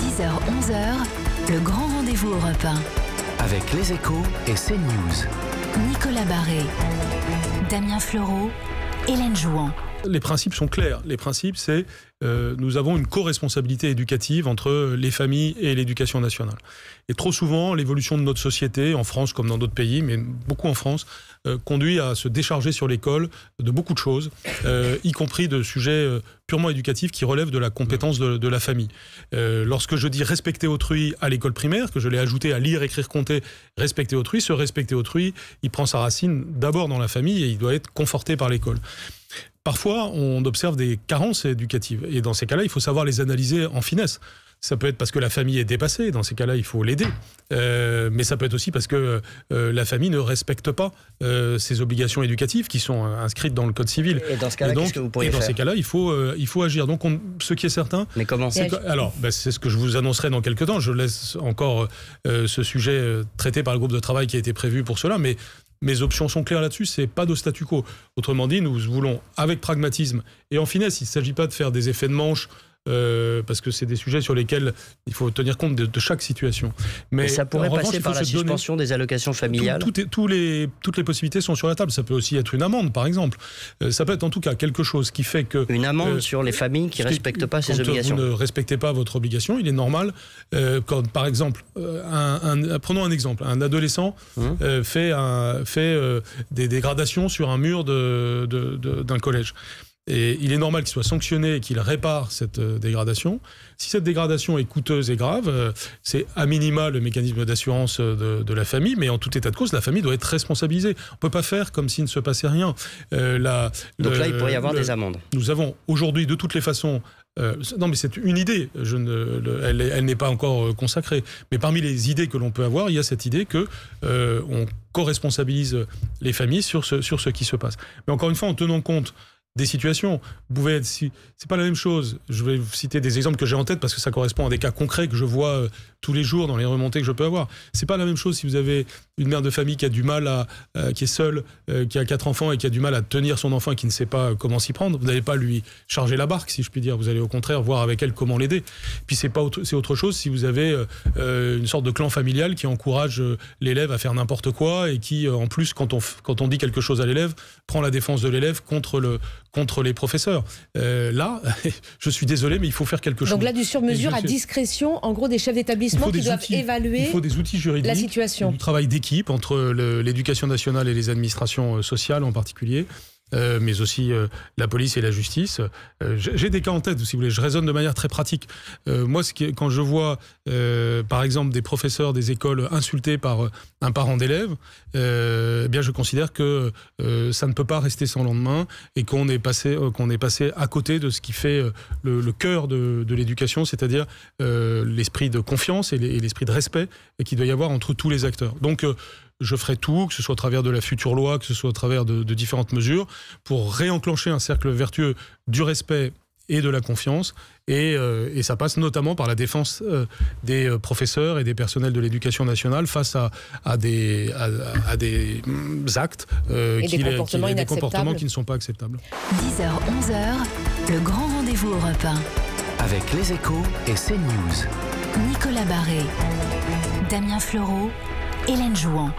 10h-11h, le grand rendez-vous Europe 1. Avec les Échos et CNews. Nicolas Barré, Damien Fleureau, Hélène Jouan. Les principes sont clairs. Les principes, c'est nous avons une co-responsabilité éducative entre les familles et l'éducation nationale. Et trop souvent, l'évolution de notre société, en France comme dans d'autres pays, mais beaucoup en France, conduit à se décharger sur l'école de beaucoup de choses, y compris de sujets purement éducatifs qui relèvent de la compétence de la famille. Lorsque je dis respecter autrui à l'école primaire, que je l'ai ajouté à lire, écrire, compter, respecter autrui, ce respecter autrui, il prend sa racine d'abord dans la famille et il doit être conforté par l'école. Parfois, on observe des carences éducatives. Et dans ces cas-là, il faut savoir les analyser en finesse. Ça peut être parce que la famille est dépassée. Dans ces cas-là, il faut l'aider. Mais ça peut être aussi parce que la famille ne respecte pas ses obligations éducatives qui sont inscrites dans le Code civil. Et dans ce cas-là, qu'est-ce que vous pourriez faire ? Dans ces cas-là, il faut agir. Donc, ce qui est certain... Mais comment ? C'est ce que je vous annoncerai dans quelques temps. Je laisse encore ce sujet traité par le groupe de travail qui a été prévu pour cela. Mais mes options sont claires là-dessus, c'est pas de statu quo. Autrement dit, nous voulons, avec pragmatisme et en finesse, il ne s'agit pas de faire des effets de manche, parce que c'est des sujets sur lesquels il faut tenir compte de chaque situation. Mais ça pourrait passer par la suspension des allocations familiales. Toutes les possibilités sont sur la table. Ça peut aussi être une amende, par exemple. Ça peut être en tout cas quelque chose qui fait que... Une amende sur les familles qui ne respectent pas ces obligations. Quand vous ne respectez pas votre obligation, il est normal, quand par exemple, prenons un exemple, un adolescent fait des dégradations sur un mur d'un collège. Et il est normal qu'il soit sanctionné et qu'il répare cette dégradation. Si cette dégradation est coûteuse et grave, c'est à minima le mécanisme d'assurance de la famille, mais en tout état de cause, la famille doit être responsabilisée. On ne peut pas faire comme s'il ne se passait rien. Donc là, il pourrait y avoir des amendes. Nous avons aujourd'hui, de toutes les façons, non mais c'est une idée, elle n'est pas encore consacrée, mais parmi les idées que l'on peut avoir, il y a cette idée que on co-responsabilise les familles sur ce qui se passe. Mais encore une fois, en tenant compte des situations, vous pouvez être, c'est pas la même chose. Je vais vous citer des exemples que j'ai en tête parce que ça correspond à des cas concrets que je vois tous les jours dans les remontées que je peux avoir. C'est pas la même chose si vous avez une mère de famille qui a du mal qui est seule, qui a 4 enfants et qui a du mal à tenir son enfant et qui ne sait pas comment s'y prendre. Vous n'allez pas lui charger la barque, si je puis dire. Vous allez au contraire voir avec elle comment l'aider. Puis c'est autre chose si vous avez une sorte de clan familial qui encourage l'élève à faire n'importe quoi et qui, en plus, quand on dit quelque chose à l'élève, prend la défense de l'élève contre les professeurs. Là, je suis désolé, mais il faut faire quelque chose. Donc là, du sur-mesure à discrétion, en gros, des chefs d'établissement qui doivent évaluer il faut des outils juridiques, la situation. Du travail d'équipe entre l'éducation nationale et les administrations sociales en particulier. Mais aussi la police et la justice. J'ai des cas en tête, si vous voulez. Je raisonne de manière très pratique. Moi, quand je vois, par exemple, des professeurs des écoles insultés par un parent d'élève, eh bien, je considère que ça ne peut pas rester sans lendemain et qu'on est passé à côté de ce qui fait le cœur de l'éducation, c'est-à-dire l'esprit de confiance et l'esprit de respect qu'il doit y avoir entre tous les acteurs. Donc, je ferai tout, que ce soit au travers de la future loi, que ce soit au travers de différentes mesures, pour réenclencher un cercle vertueux du respect et de la confiance. Et ça passe notamment par la défense des professeurs et des personnels de l'éducation nationale face à des actes des comportements qui ne sont pas acceptables. 10h, 11h, le grand rendez-vous Europe 1. Avec les Échos et CNews. Nicolas Barré, Damien Fleureau, Hélène Jouan.